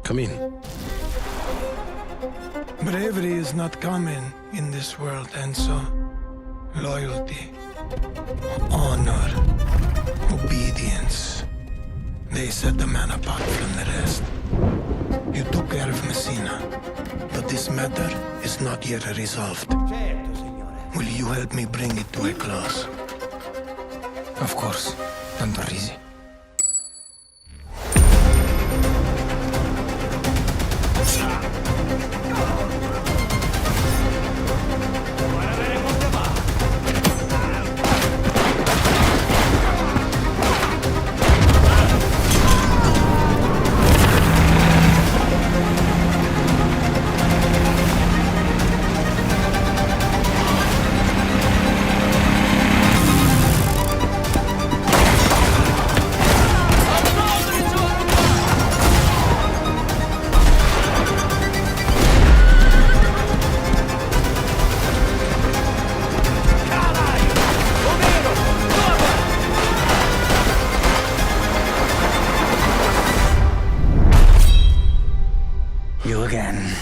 Come in. Bravery is not common in this world, and so loyalty, honor, obedience, they set the man apart from the rest. You took care of Messina, but this matter is not yet resolved. Will you help me bring it to a close? Of course, Pantorisi. You again.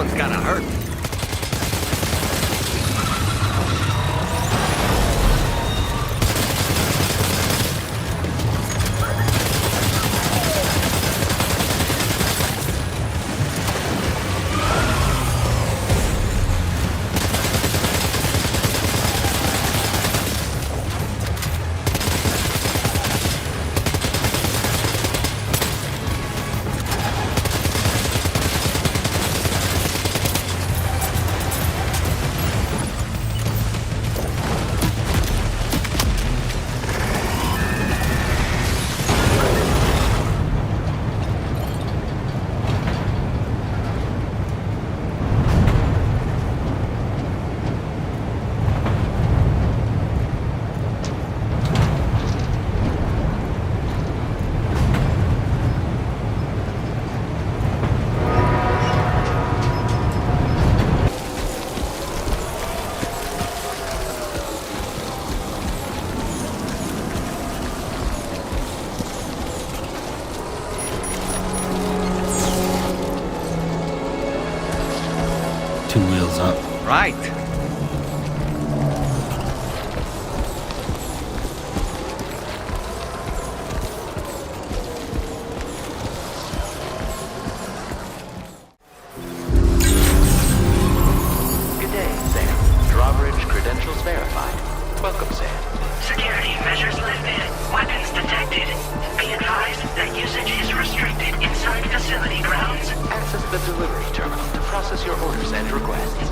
one's gotta hurt. What's up? Right. Good day, Sam. Drawbridge credentials verified. Welcome, Sam. Security measures lifted. Weapons detected. Be advised that usage is restricted inside facility grounds. Access the delivery terminal to process your orders and requests.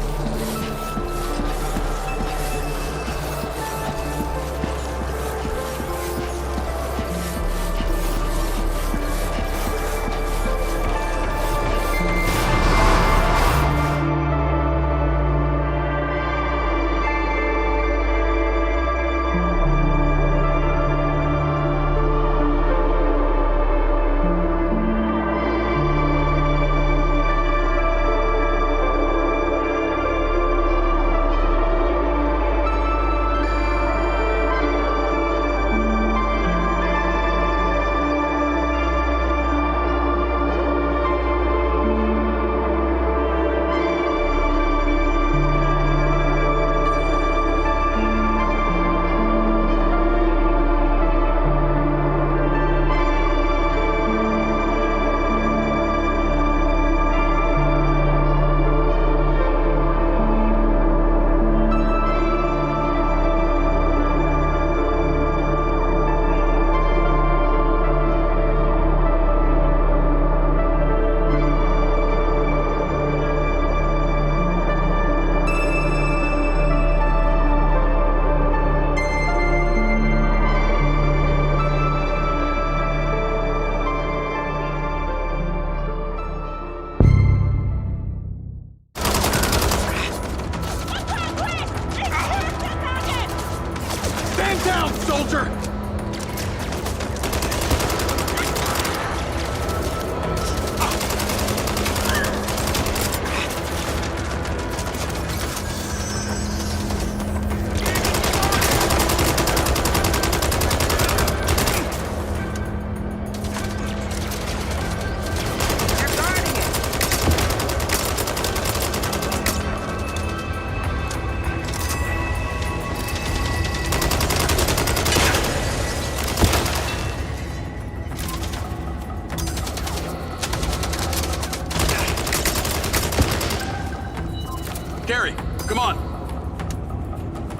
Gary, come on.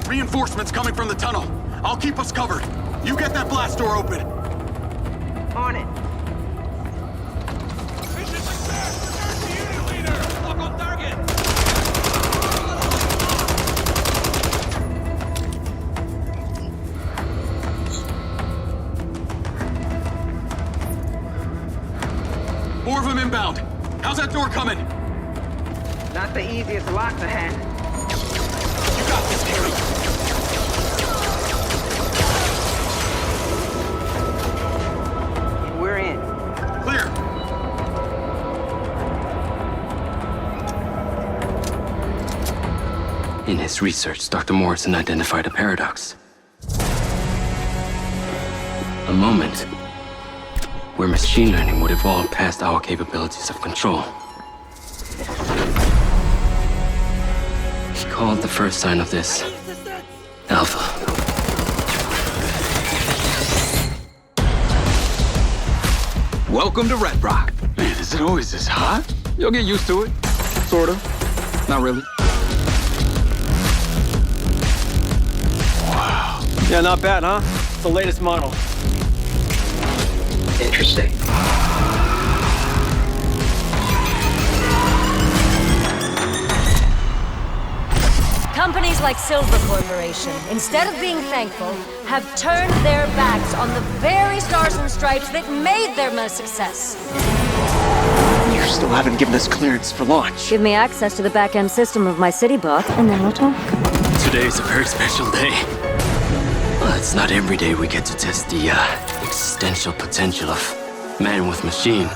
Reinforcements coming from the tunnel. I'll keep us covered. You get that blast door open. On it. Mission success! Return to unit leader! Lock on target! Four of them inbound. How's that door coming? Not the easiest lock to have. You got this, Gary. We're in. Clear. In his research, Dr. Morrison identified a paradox. A moment where machine learning would evolve past our capabilities of control. He called the first sign of this Alpha. Welcome to Red Rock. Man, is it always this hot? You'll get used to it. Sorta. Not really. Wow. Yeah, not bad, huh? It's the latest model. Interesting. Companies like Silver Corporation, instead of being thankful, have turned their backs on the very stars and stripes that made them a success. You still haven't given us clearance for launch. Give me access to the back-end system of my city book, and then we'll talk. Today's a very special day. Well, it's not every day we get to test the existential potential of man with machine.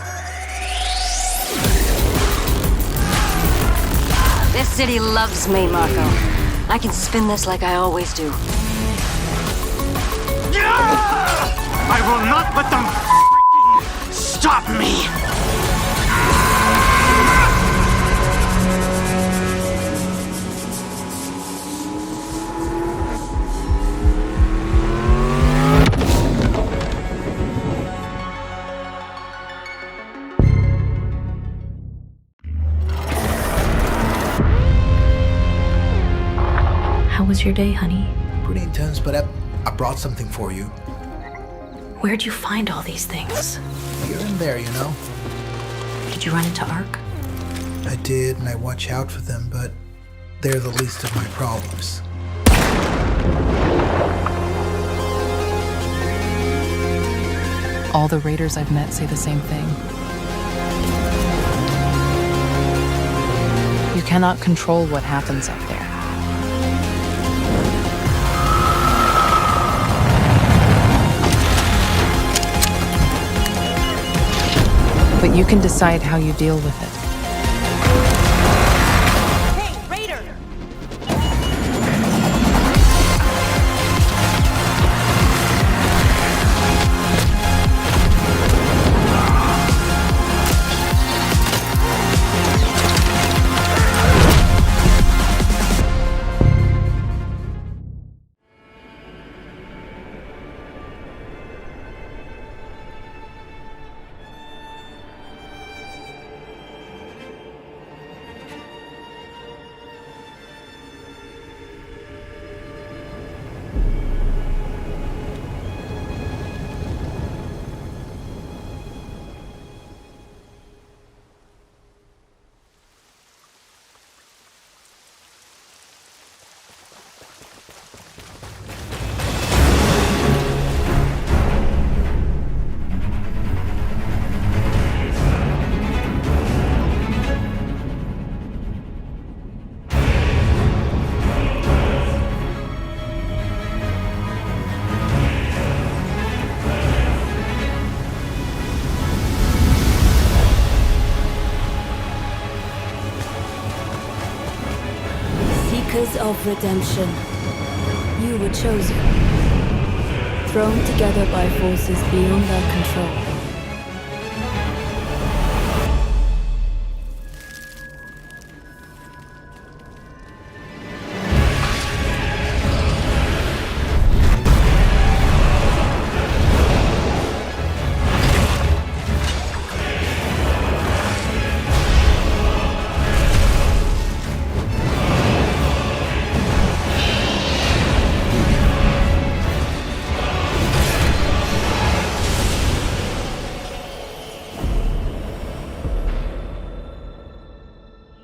This city loves me, Marco. I can spin this like I always do. I will not let them stop me! How was your day, honey? Pretty intense, but I brought something for you. Where'd you find all these things? Here and there, you know. Did you run into Ark? I did, and I watch out for them, but they're the least of my problems. All the raiders I've met say the same thing. You cannot control what happens up there. But you can decide how you deal with it. Hey, Raider! Of redemption. You were chosen. Thrown together by forces beyond our control.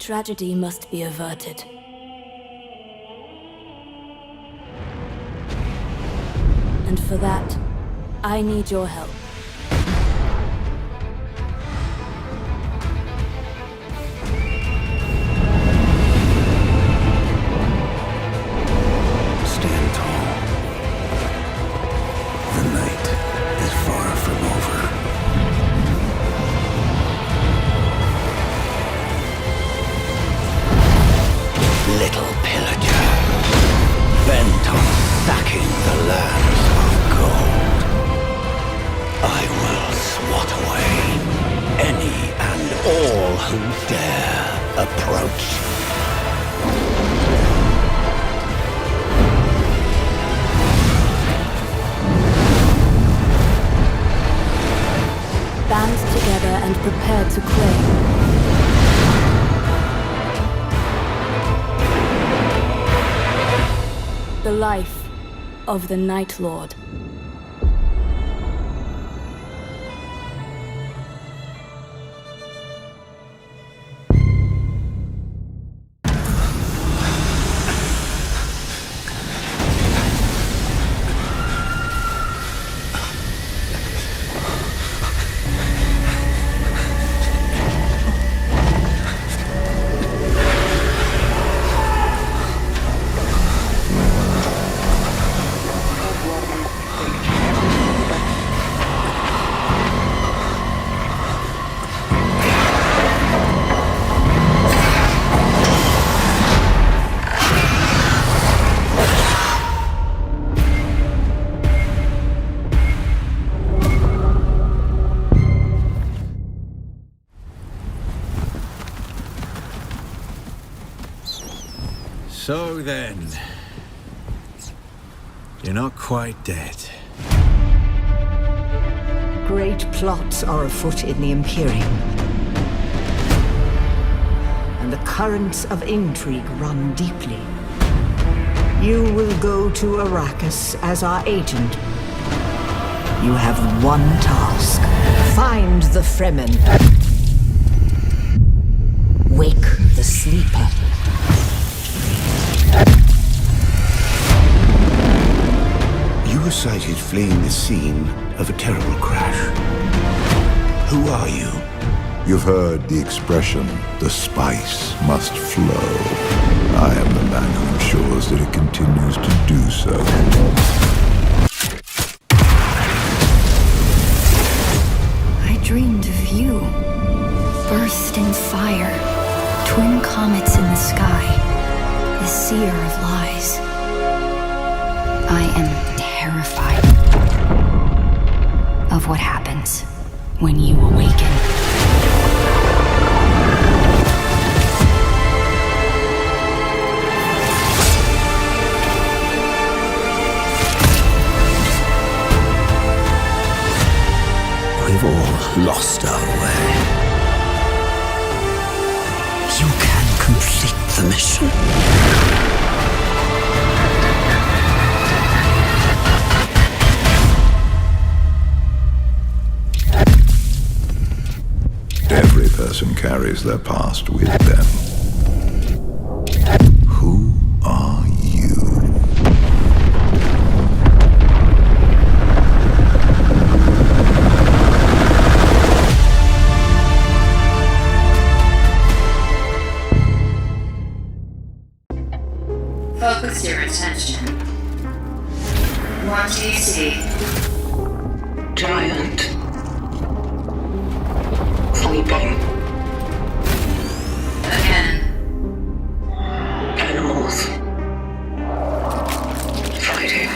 Tragedy must be averted. And for that, I need your help. Stand tall. The night is far from over. Little pillager, bent on sacking the lands of gold. I will swat away any and all who dare approach. Band together and prepare to claim. The life of the Night Lord. So then, you're not quite dead. Great plots are afoot in the Imperium. And the currents of intrigue run deeply. You will go to Arrakis as our agent. You have one task. Find the Fremen. Wake the sleeper. You were sighted fleeing the scene of a terrible crash. Who are you? You've heard the expression, the spice must flow. I am the man who ensures that it continues to do so. I dreamed of you. Burst in fire. Twin comets in the sky. The seer of lies. I am terrified of what happens when you awaken. We've all lost our way. You can complete the mission. Every person carries their past with them. Who are you? Focus your attention. What do you see? Giant. Sleeping. Again. Animals. Fighting.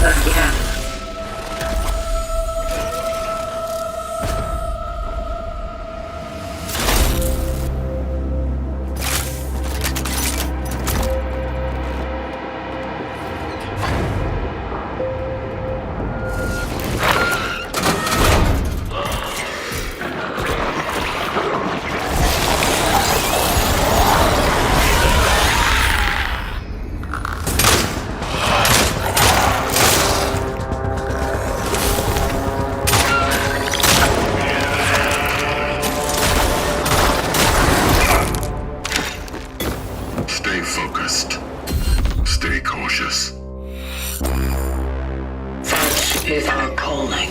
Again. Stay focused. Stay cautious. That is our calling.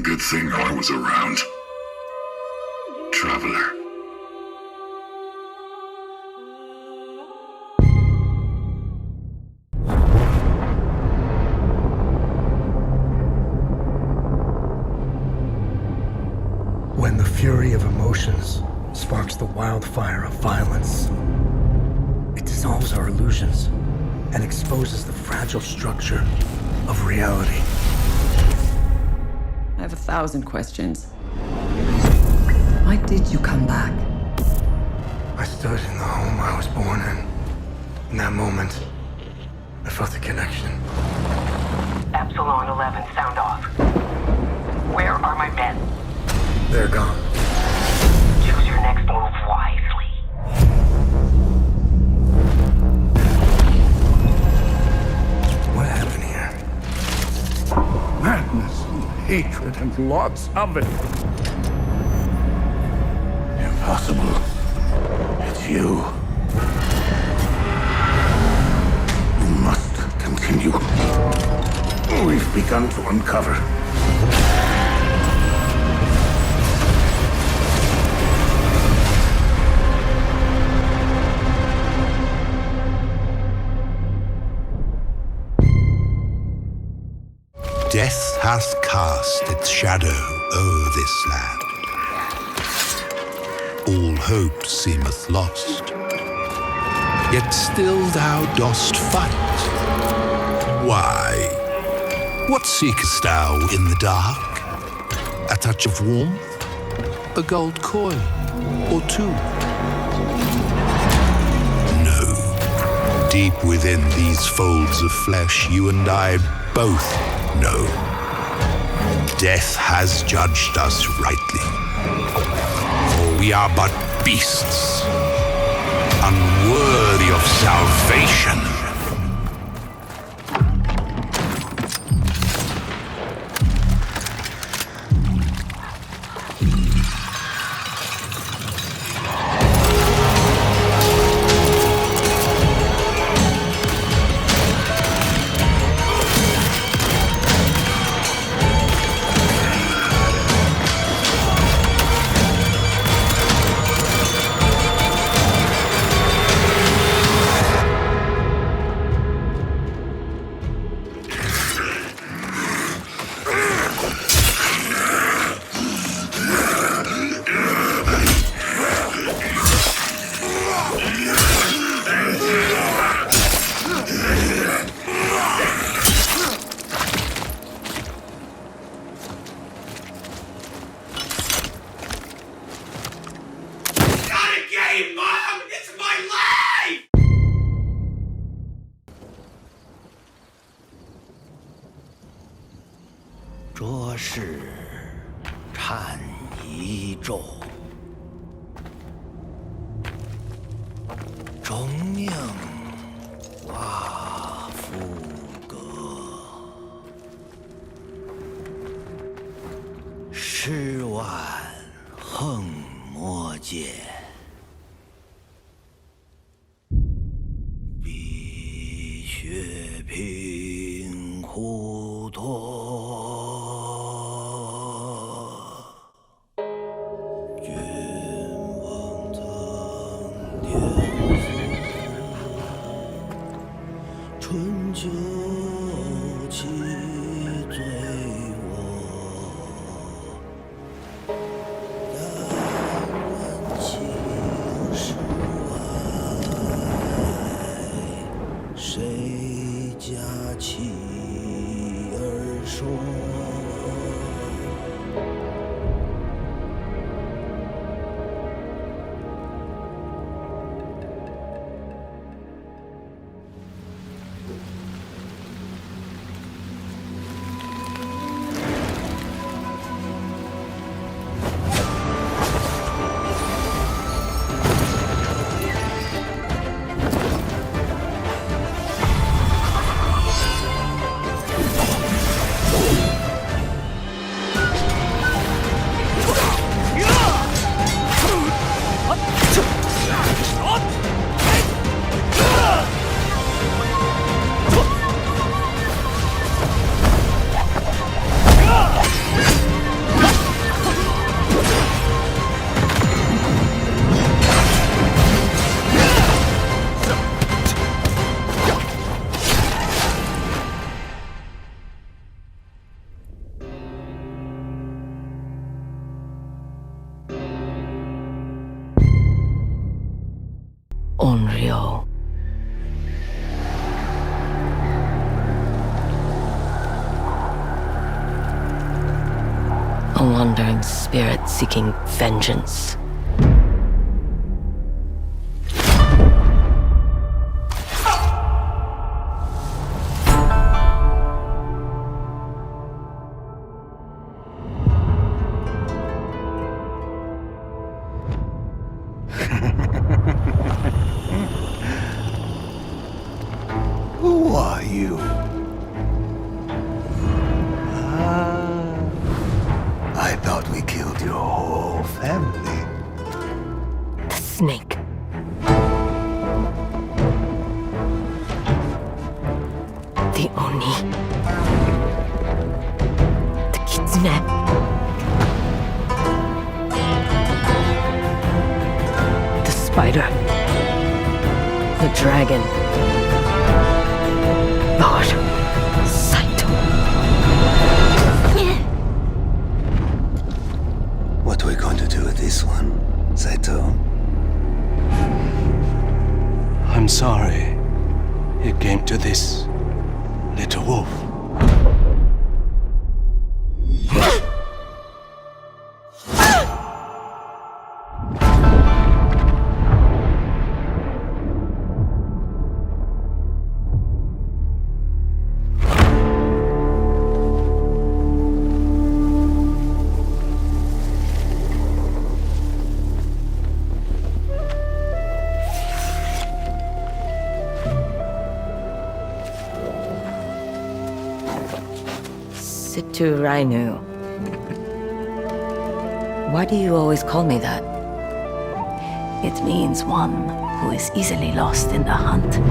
Good thing I was around. Traveler. When the fury of emotions sparks the wildfire of violence, it dissolves our illusions and exposes the fragile structure of reality. I have 1,000 questions. Why did you come back? I stood in the home I was born in. In that moment, I felt a connection. Epsilon 11, sound off. Where are my men? They're gone. Choose your next move wisely. What happened here? Madness and hatred and lots of it. Impossible. It's you. We must continue. We've begun to uncover. hath cast its shadow o'er this land. All hope seemeth lost, yet still thou dost fight. Why? What seekest thou in the dark? A touch of warmth? A gold coin or two? No. Deep within these folds of flesh, you and I both know. Death has judged us rightly. For we are but beasts, unworthy of salvation. Unreal. A wandering spirit seeking vengeance. Who are you? I thought we killed your whole family. The snake. The Oni. The Kitsune. The spider. The dragon. Lord Saito. this one, Saito. I'm sorry it came to this, little wolf. To Rainu. Why do you always call me that? It means one who is easily lost in the hunt.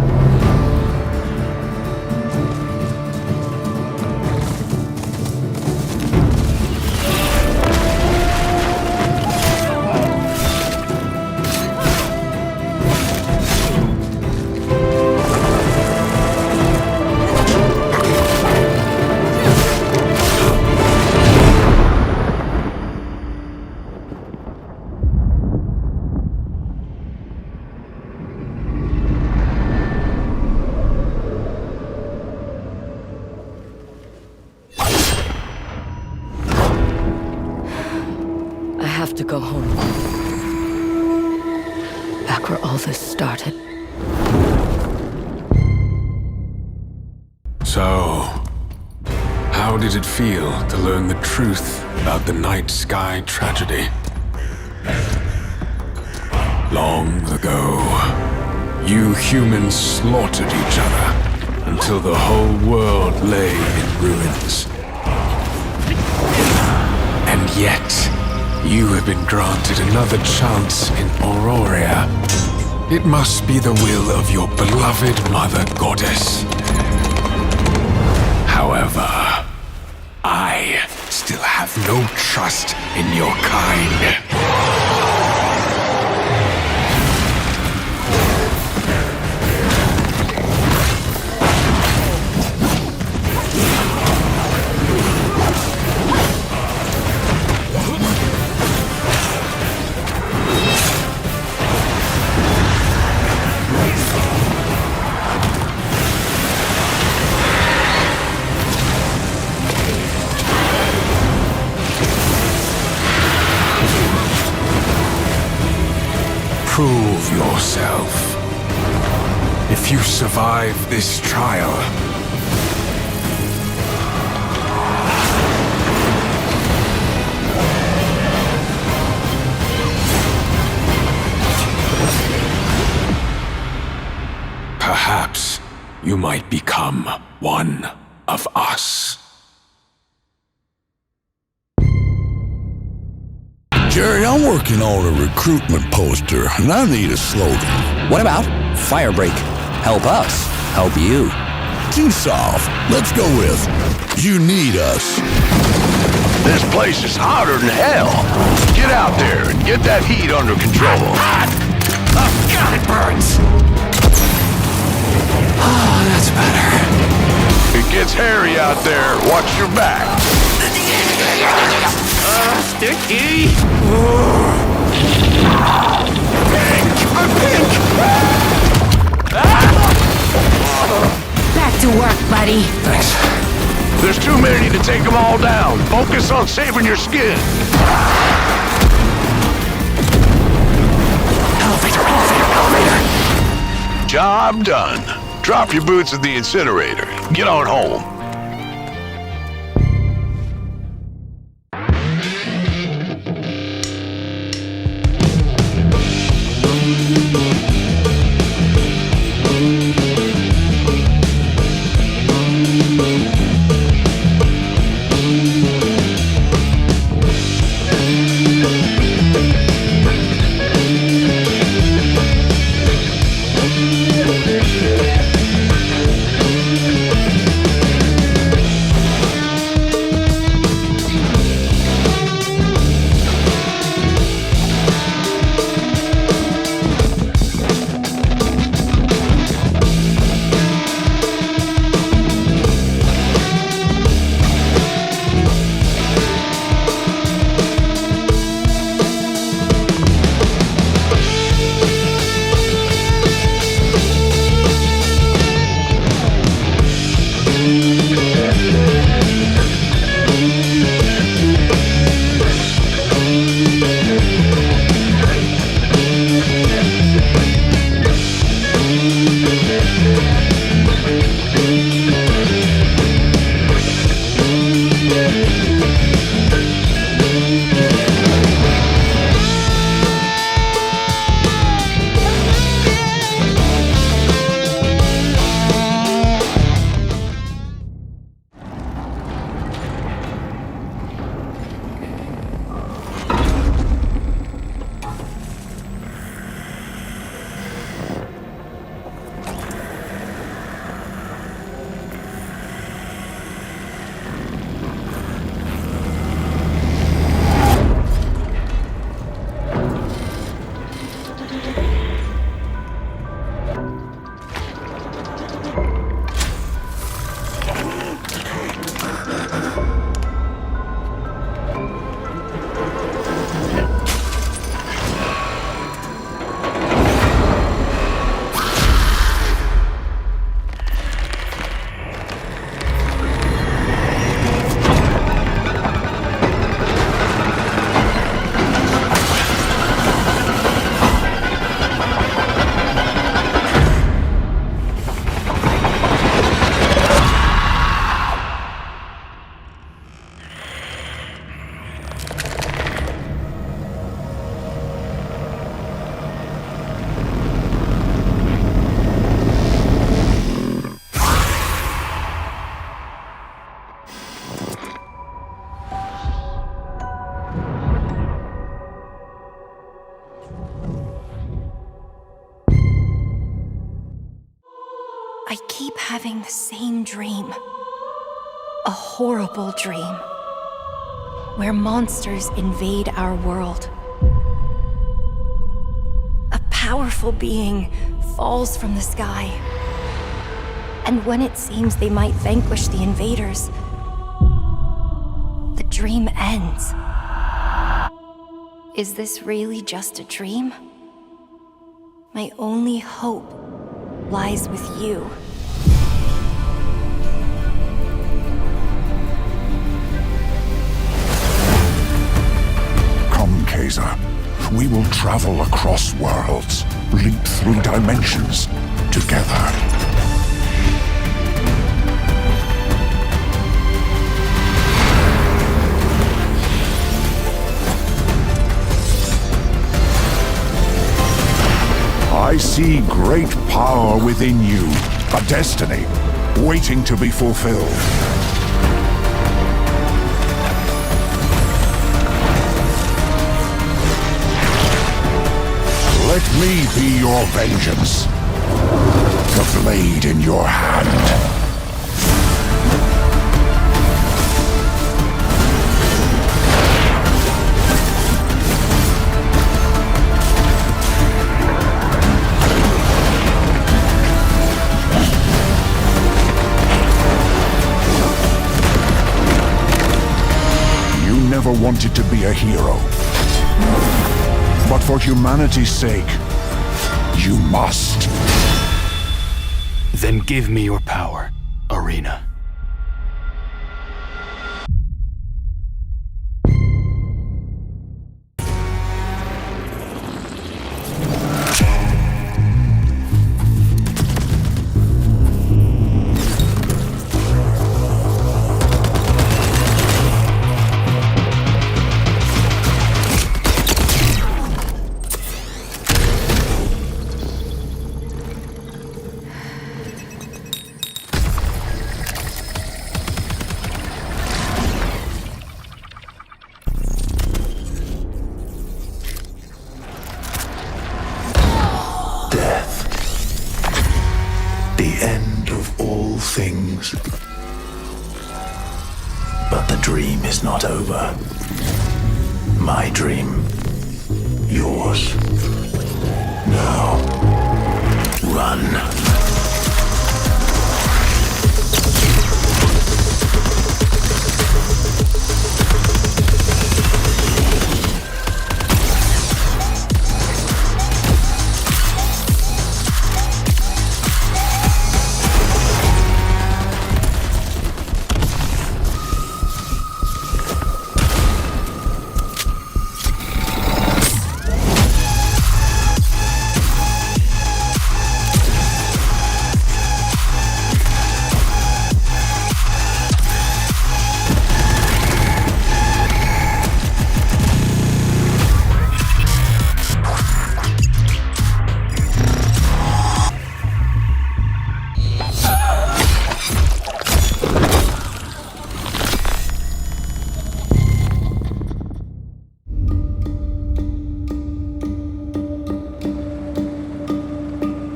To go home. Back where all this started. So, how did it feel to learn the truth about the night sky tragedy? Long ago, you humans slaughtered each other until the whole world lay in ruins. And yet, you have been granted another chance in Auroria. It must be the will of your beloved mother goddess. However, I still have no trust in your kind. Prove yourself. If you survive this trial, perhaps you might become one of us. Jerry, I'm working on a recruitment poster, and I need a slogan. What about Firebreak? Help us, help you. Too soft. Let's go with You Need Us. This place is hotter than hell. Get out there and get that heat under control. Oh, God, it burns. Oh, that's better. It gets hairy out there. Watch your back. Sticky. Pink! I'm pink! Back to work, buddy. Thanks. There's too many to take them all down. Focus on saving your skin. Elevator! Job done. Drop your boots at the incinerator. Get on home. I keep having the same dream. A horrible dream. Where monsters invade our world. A powerful being falls from the sky. And when it seems they might vanquish the invaders, the dream ends. Is this really just a dream? My only hope lies with you. Come, Kaiser. We will travel across worlds, leap through dimensions, together. I see great power within you, a destiny waiting to be fulfilled. Let me be your vengeance, the blade in your hand. Never wanted to be a hero. But for humanity's sake, you must. Then give me your power, Arena. But the dream is not over. My dream. Yours. Now. Run.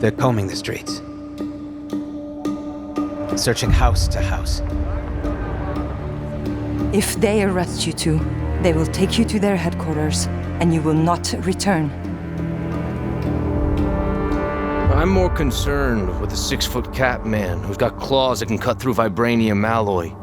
They're combing the streets. Searching house to house. If they arrest you two, they will take you to their headquarters, and you will not return. I'm more concerned with the 6-foot cat man who's got claws that can cut through vibranium alloy.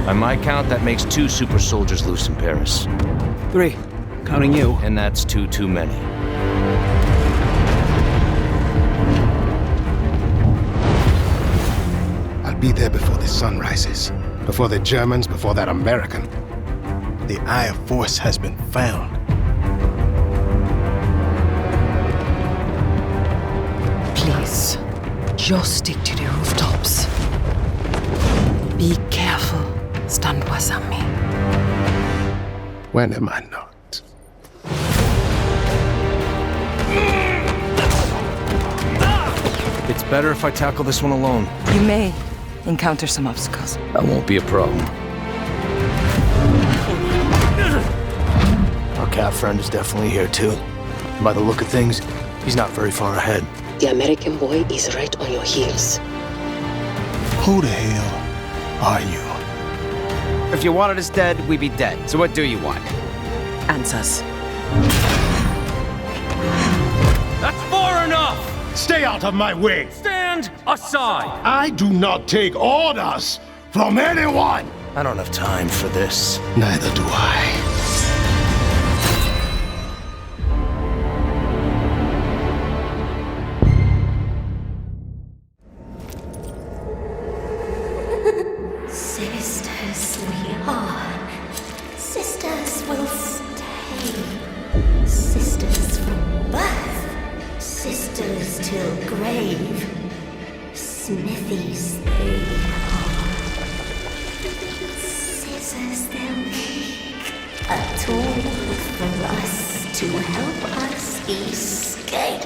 By my count, that makes 2 super soldiers loose in Paris. 3, counting you. And that's 2 too many. I'll be there before the sun rises. Before the Germans, before that American. The Eye of Force has been found. Please, just stick to the rooftops. Be careful. Stand beside me. When am I not? It's better if I tackle this one alone. You may encounter some obstacles. That won't be a problem. friend is definitely here too. And by the look of things, he's not very far ahead. The American boy is right on your heels. Who the hell are you? If you wanted us dead, we'd be dead. So what do you want? Answers. That's far enough! Stay out of my way! Stand aside! I do not take orders from anyone! I don't have time for this. Neither do I. Sisters we are. Sisters will stay. Sisters from birth. Sisters till grave. Smithies they are. Scissors they'll make. A tool for us to help us escape.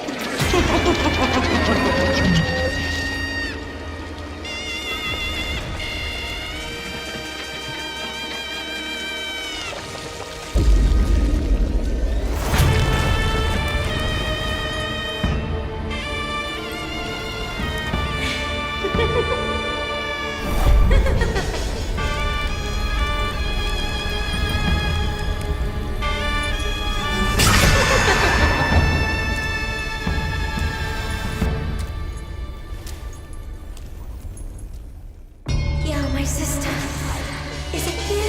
You're my sister. Is it you?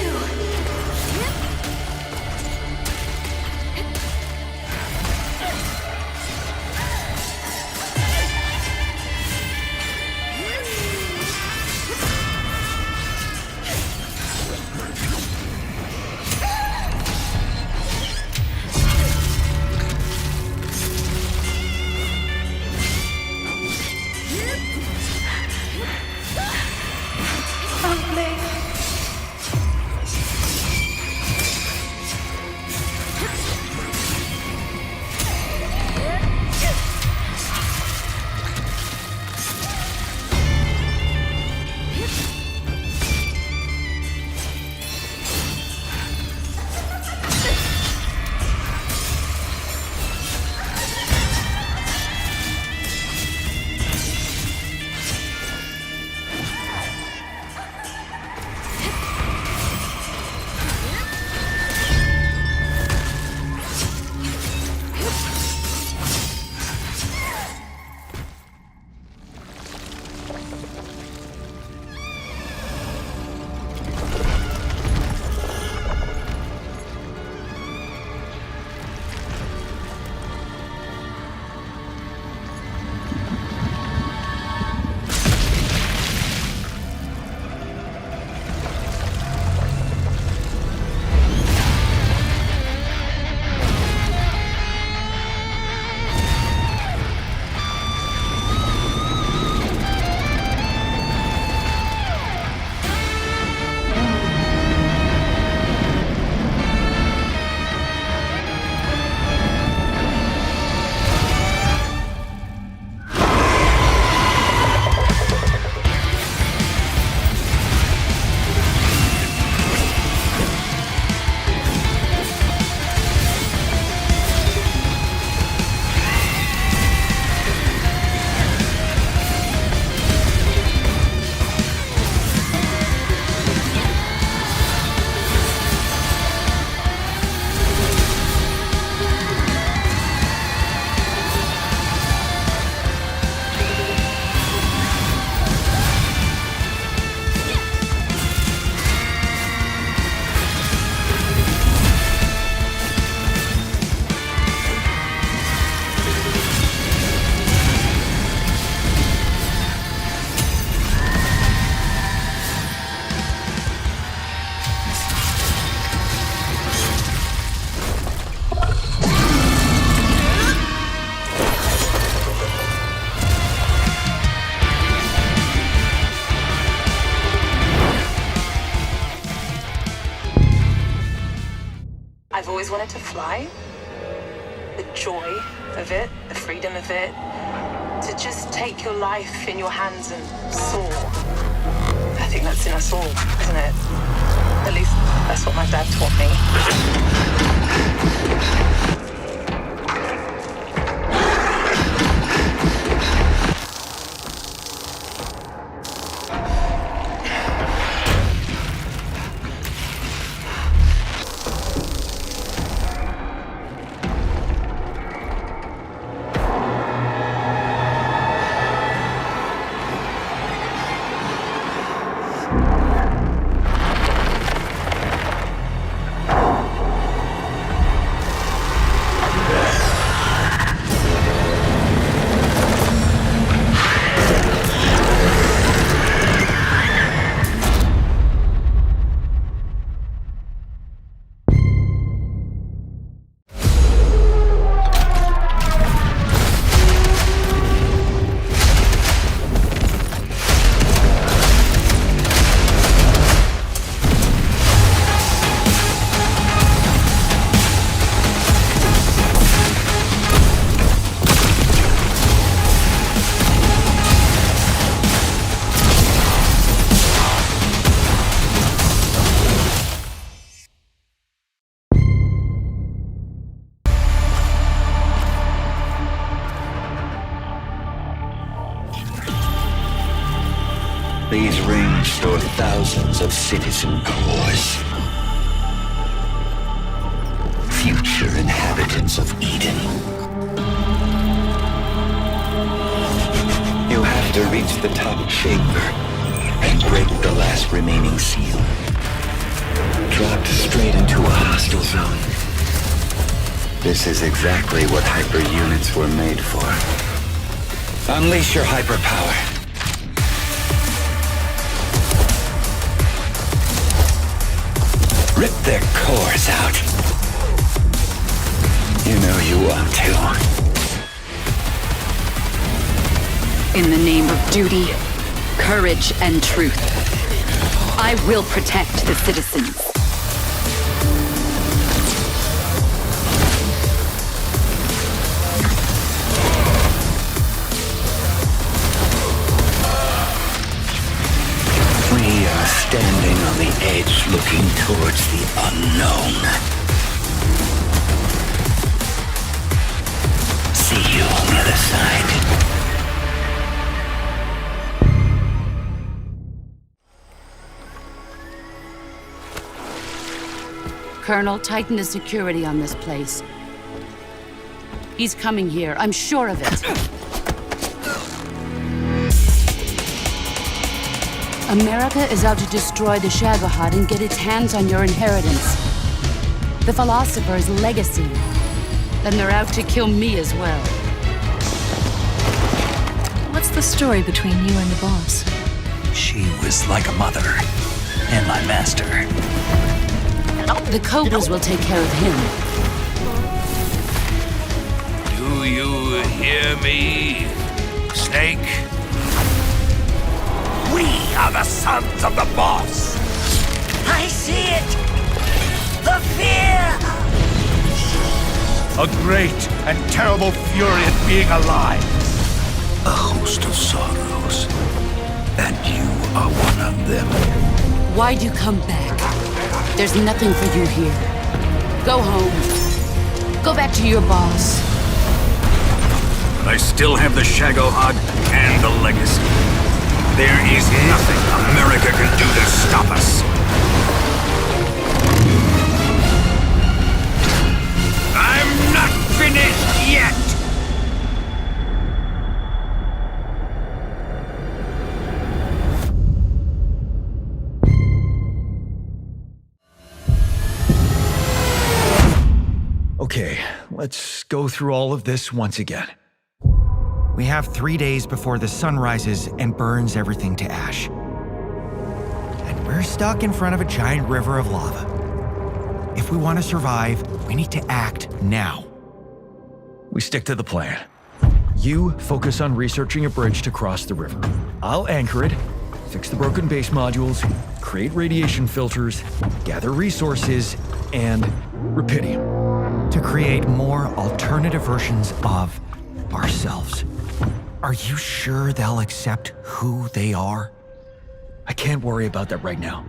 I've always wanted to fly. The joy of it, the freedom of it. To just take your life in your hands and soar. I think that's in us all, isn't it? At least that's what my dad taught me. These rings store thousands of citizen cores. Future inhabitants of Eden. You have to reach the top chamber and break the last remaining seal. Dropped straight into a hostile zone. This is exactly what hyper units were made for. Unleash your hyper power. Rip their cores out. You know you want to. In the name of duty, courage, and truth, I will protect the citizens. We are standing on the edge looking towards the unknown. See you on the other side. Colonel, tighten the security on this place. He's coming here, I'm sure of it. America is out to destroy the Shagohod and get its hands on your inheritance. The Philosopher's legacy. Then they're out to kill me as well. What's the story between you and the boss? She was like a mother, and my master. The Cobras will take care of him. Do you hear me, Snake? We are the sons of the boss! I see it! The fear! A great and terrible fury at being alive. A host of sorrows. And you are one of them. Why'd you come back? There's nothing for you here. Go home. Go back to your boss. I still have the Shagohod and the legacy. There is nothing America can do to stop us. I'm not finished yet! Okay, let's go through all of this once again. We have 3 days before the sun rises and burns everything to ash. And we're stuck in front of a giant river of lava. If we want to survive, we need to act now. We stick to the plan. You focus on researching a bridge to cross the river. I'll anchor it, fix the broken base modules, create radiation filters, gather resources, and rupidium to create more alternative versions of ourselves. Are you sure they'll accept who they are? I can't worry about that right now.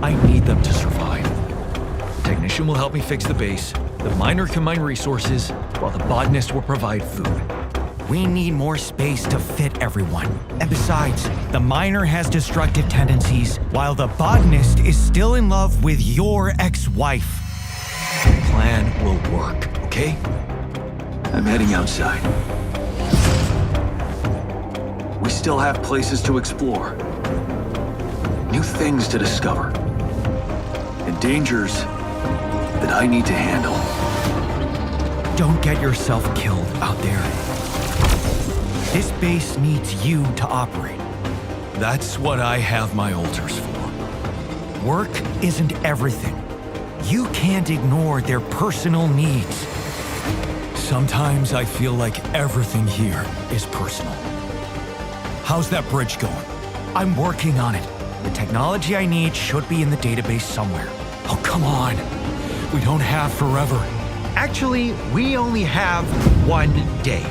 I need them to survive. The technician will help me fix the base. The miner can mine resources, while the botanist will provide food. We need more space to fit everyone. And besides, the miner has destructive tendencies, while the botanist is still in love with your ex-wife. The plan will work, okay? I'm heading outside. We still have places to explore, new things to discover, and dangers that I need to handle. Don't get yourself killed out there. This base needs you to operate. That's what I have my altars for. Work isn't everything. You can't ignore their personal needs. Sometimes I feel like everything here is personal. How's that bridge going? I'm working on it. The technology I need should be in the database somewhere. Oh, come on. We don't have forever. Actually, we only have 1 day.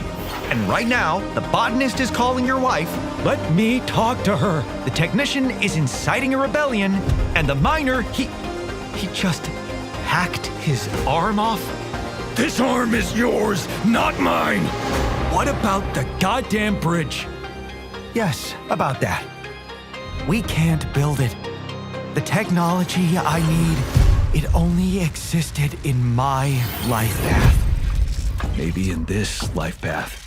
And right now, the botanist is calling your wife. Let me talk to her. The technician is inciting a rebellion, and the miner, he just hacked his arm off. This arm is yours, not mine. What about the goddamn bridge? Yes, about that. We can't build it. The technology I need, it only existed in my life path. Maybe in this life path,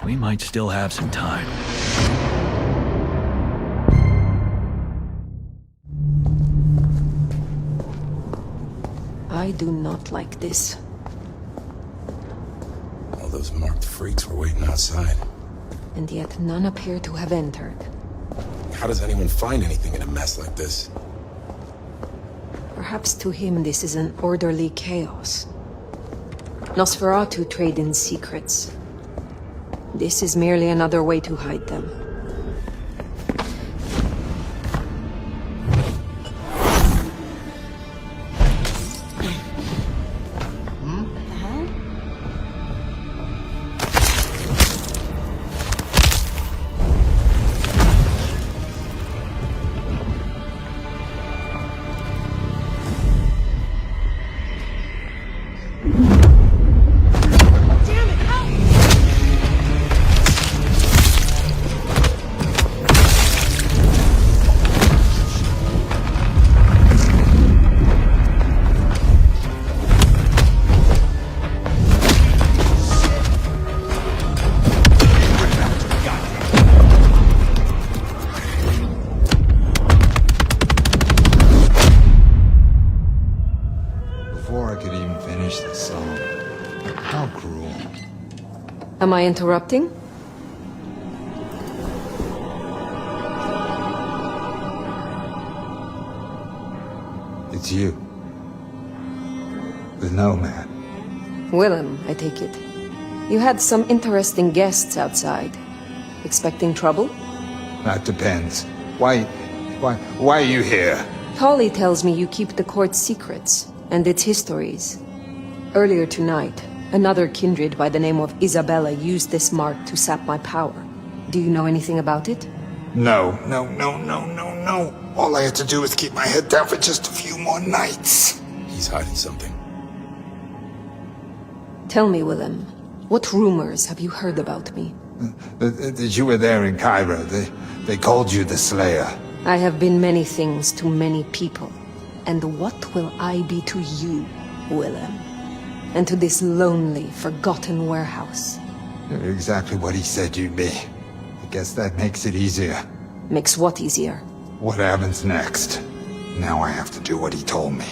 we might still have some time. I do not like this. All those marked freaks were waiting outside. And yet none appear to have entered. How does anyone find anything in a mess like this? Perhaps to him this is an orderly chaos. Nosferatu trade in secrets. This is merely another way to hide them. Am I interrupting? It's you. The Nomad. Willem, I take it. You had some interesting guests outside. Expecting trouble? That depends. Why are you here? Polly tells me you keep the court's secrets and its histories. Earlier tonight, another kindred by the name of Isabella used this mark to sap my power. Do you know anything about it? No. All I had to do was keep my head down for just a few more nights. He's hiding something. Tell me, Willem, what rumors have you heard about me? That you were there in Cairo. They called you the Slayer. I have been many things to many people. And what will I be to you, Willem? And to this lonely, forgotten warehouse? You're exactly what he said you'd be. I guess that makes it easier. Makes what easier? What happens next? Now I have to do what he told me.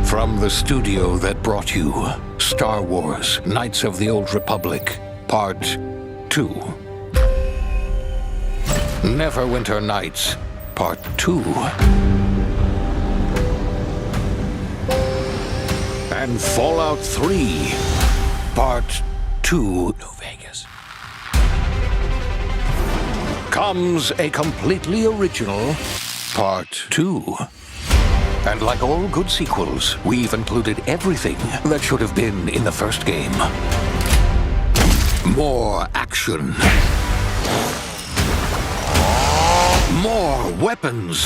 From the studio that brought you Star Wars: Knights of the Old Republic, Part 2. Neverwinter Nights, Part 2. And Fallout 3, Part 2. New Vegas. Comes a completely original Part 2. And like all good sequels, we've included everything that should have been in the first game. More action. More weapons.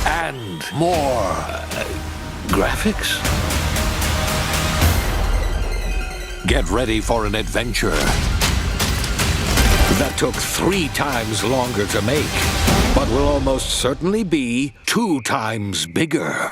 And more graphics. Get ready for an adventure that took 3 times longer to make, but will almost certainly be 2 times bigger.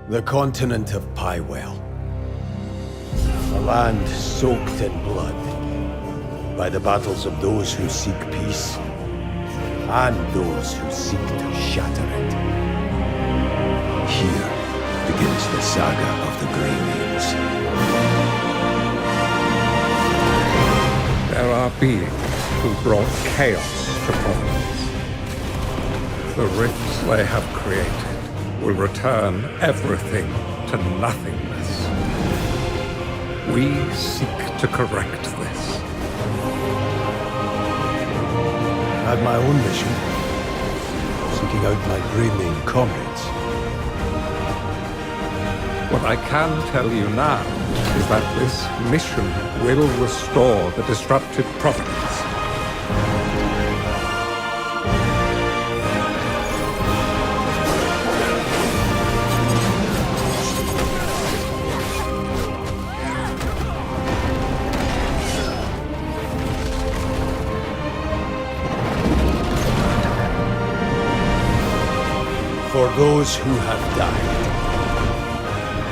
The continent of Pywell. A land soaked in blood by the battles of those who seek peace and those who seek to shatter it. Here begins the saga of the Greymanes. There are beings who brought chaos to Providence. The rifts they have created will return everything to nothingness. We seek to correct this. I had my own mission, seeking out my Greymane comrades. What I can tell you now is that this mission will restore the disrupted Providence. For those who have died,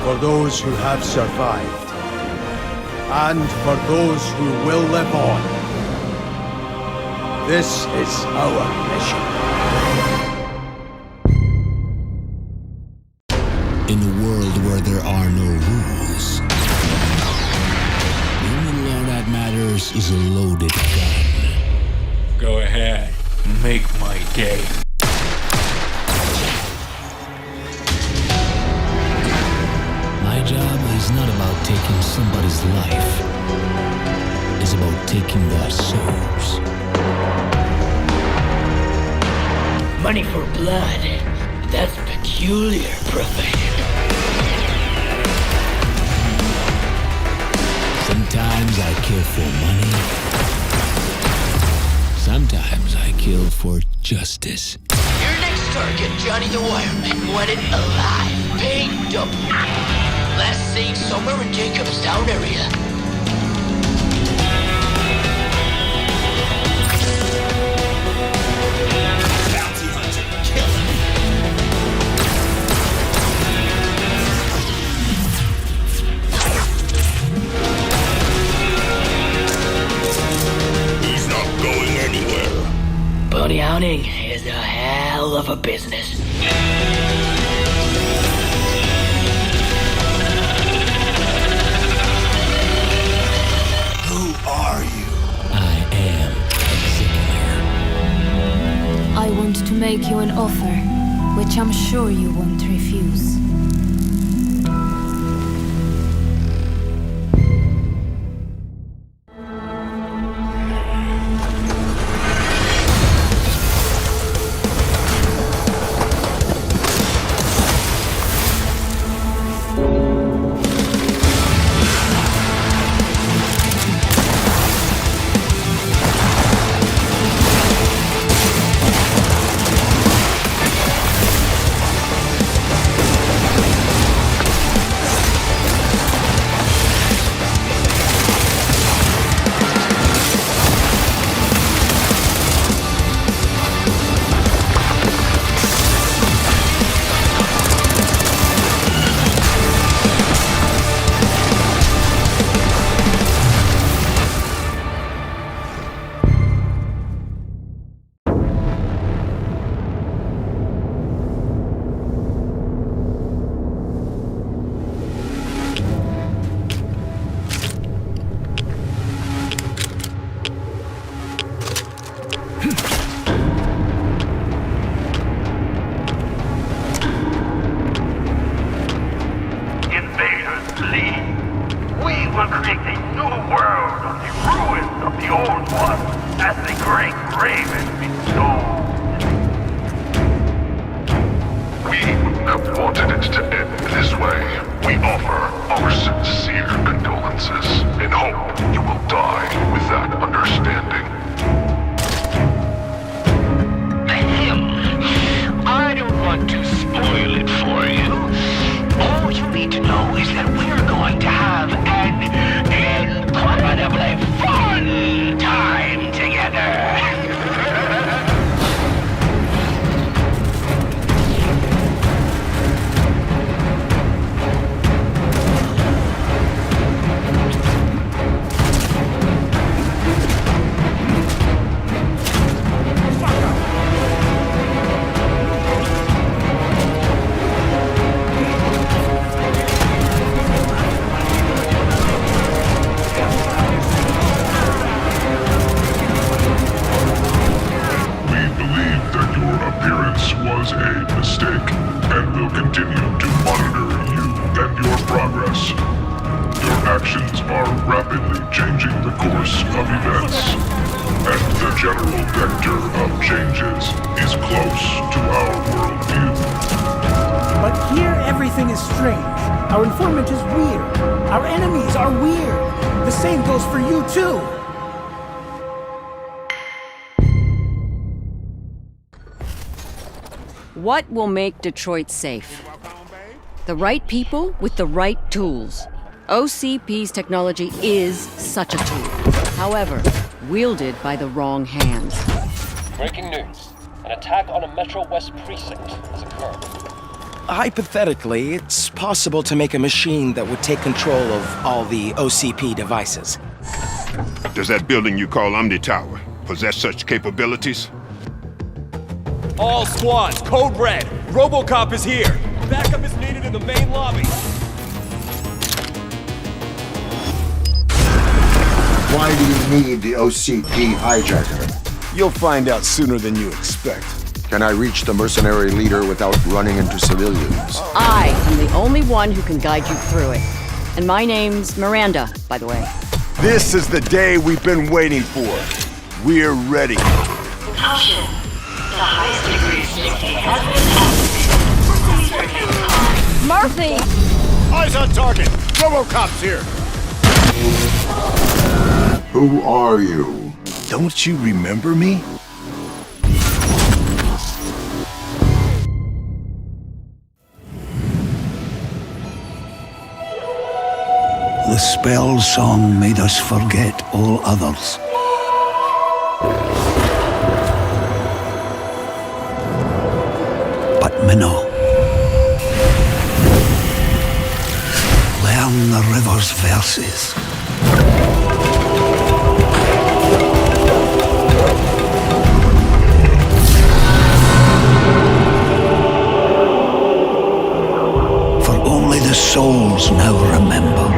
for those who have survived, and for those who will live on, this is our mission. In a world where there are no rules, the only law that matters is a loaded gun. Go ahead, make my day. My job is not about taking somebody's life. It's about taking their souls. Money for blood. That's peculiar profession. Sometimes I kill for money. Sometimes I kill for justice. Your next target, Johnny the Wireman, wanted alive. Paid double. Last seen somewhere in Jacobstown area. Bounty hunter, kill him. He's not going anywhere. Bounty hunting is a hell of a business. to make you an offer, which I'm sure you won't refuse. What will make Detroit safe? The right people with the right tools. OCP's technology is such a tool. However, wielded by the wrong hands. Breaking news. An attack on a Metro West precinct has occurred. Hypothetically, it's possible to make a machine that would take control of all the OCP devices. Does that building you call Omni Tower possess such capabilities? All squads, code red. RoboCop is here. Backup is needed in the main lobby. Why do you need the OCP hijacker? You'll find out sooner than you expect. Can I reach the mercenary leader without running into civilians? I am the only one who can guide you through it. And my name's Miranda, by the way. This is the day we've been waiting for. We're ready. Caution. The highest degree of safety has been activated. Murphy! Eyes on target! RoboCop's here! Who are you? Don't you remember me? The spell song made us forget all others. But Minnow, learn the river's verses. For only the souls now remember.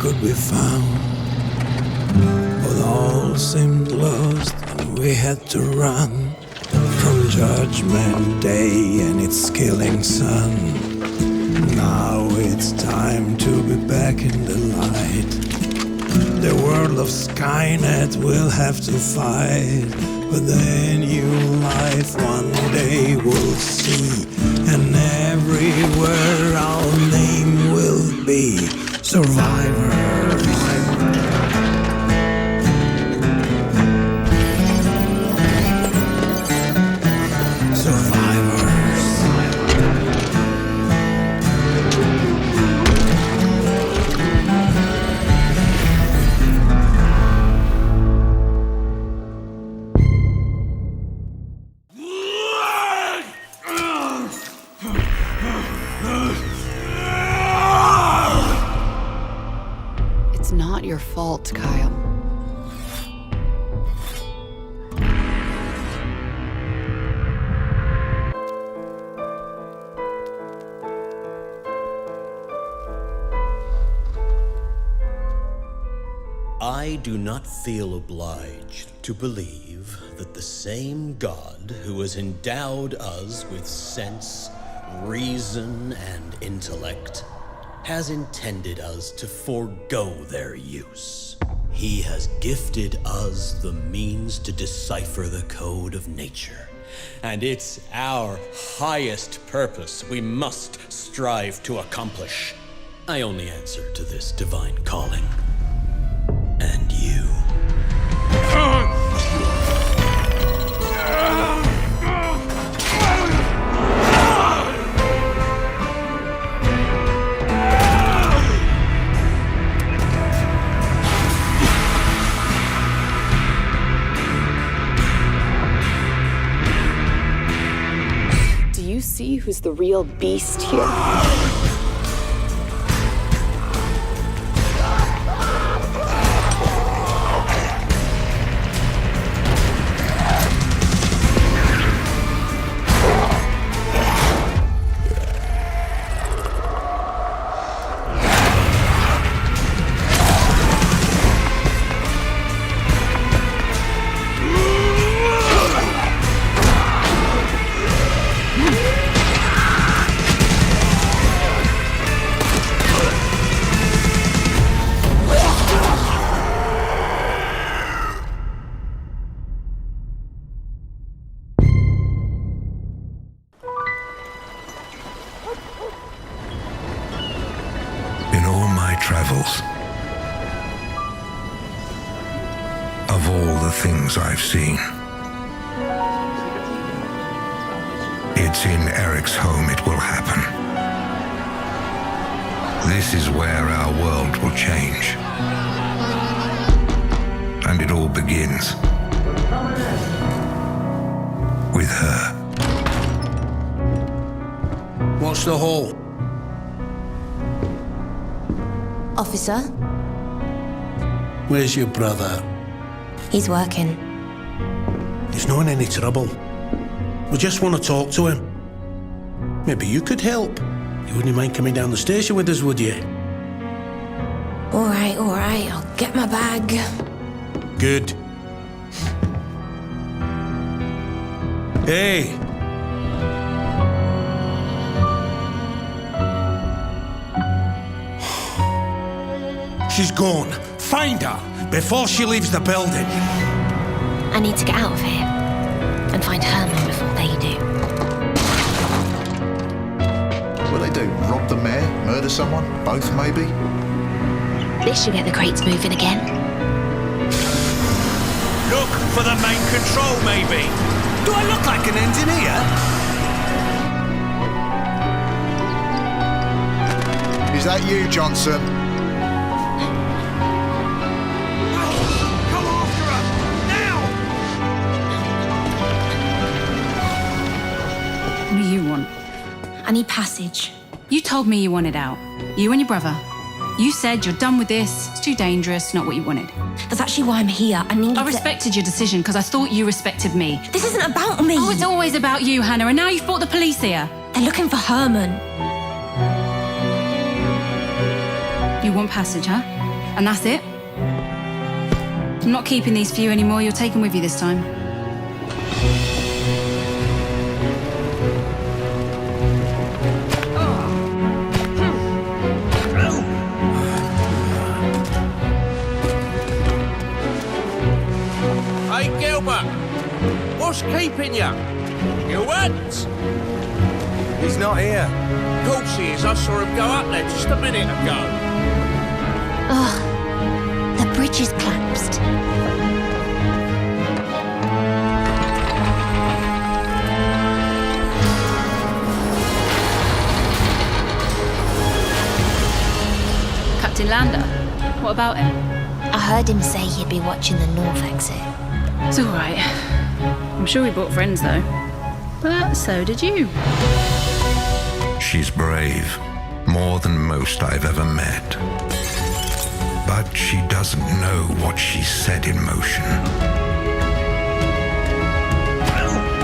could be found. But all seemed lost and we had to run from Judgment Day and its killing sun. Now it's time to be back in the light. The world of Skynet will have to fight, but the new life one day we'll see, and everywhere our name will be survivors. It's not your fault, Kyle. I do not feel obliged to believe that the same God who has endowed us with sense, reason, and intellect has intended us to forego their use. He has gifted us the means to decipher the code of nature, and it's our highest purpose we must strive to accomplish. I only answer to this divine calling. And you. Do you see who's the real beast here? I've seen. It's in Eric's home it will happen. This is where our world will change. And it all begins with her. What's the haul? Officer? Where's your brother? He's working. He's not in any trouble. We just want to talk to him. Maybe you could help. You wouldn't mind coming down the station with us, would you? All right, I'll get my bag. Good. Hey! She's gone. Find her before she leaves the building. I need to get out of here and find Herman before they do. What'll they do? Rob the mayor? Murder someone? Both, maybe? This should get the crates moving again. Look for the main control, maybe. Do I look like an engineer? Is that you, Johnson? What do you want? I need passage. You told me you wanted out. You and your brother. You said you're done with this, it's too dangerous, not what you wanted. That's actually why I'm here. I respected your decision because I thought you respected me. This isn't about me. Oh, it's always about you, Hannah, and now you've brought the police here. They're looking for Herman. You want passage, huh? And that's it? I'm not keeping these for you anymore. You're taking with you this time. Hey, Gilbert! What's keeping you? You went? He's not here. Of course he is. I saw him go up there just a minute ago. Ugh. The bridge is collapsed. Captain Lander, what about him? I heard him say he'd be watching the north exit. It's all right. I'm sure he brought friends, though. But so did you. She's brave, more than most I've ever met. But she doesn't know what she set in motion.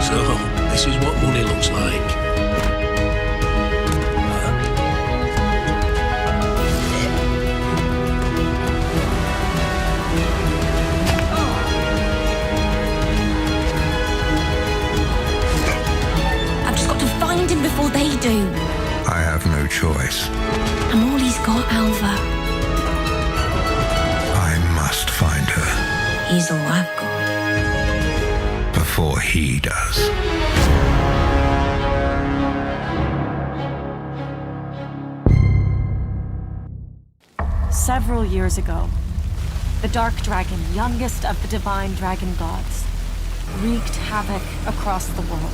So, this is what money looks like. Find him before they do. I have no choice. I'm all he's got, Alva. I must find her. He's all I've got. Before he does. Several years ago, the Dark Dragon, youngest of the divine dragon gods, wreaked havoc across the world.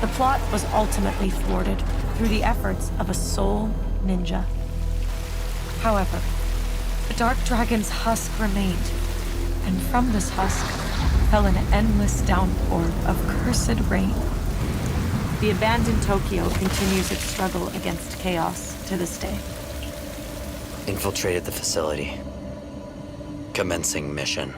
The plot was ultimately thwarted through the efforts of a soul ninja. However, the Dark Dragon's husk remained, and from this husk fell an endless downpour of cursed rain. The abandoned Tokyo continues its struggle against chaos to this day. Infiltrated the facility. Commencing mission.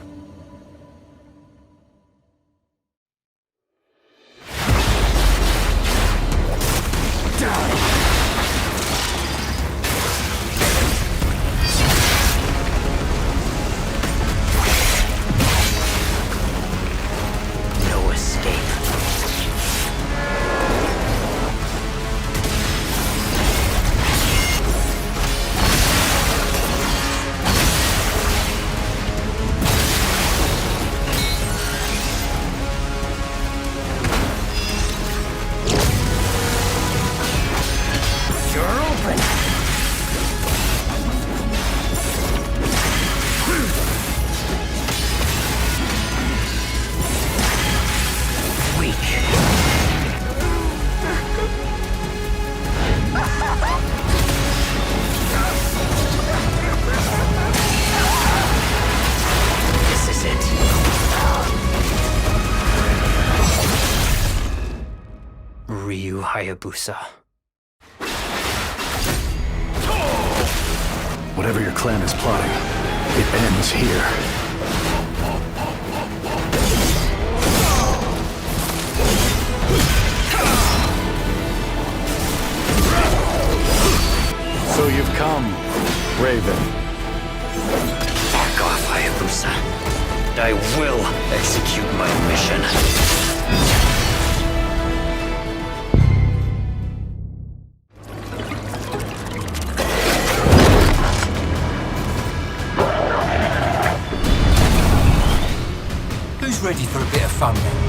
No escape. Hayabusa. Whatever your clan is plotting, it ends here. So you've come, Raven. Back off, Hayabusa. I will execute my mission. Ready for a bit of fun then?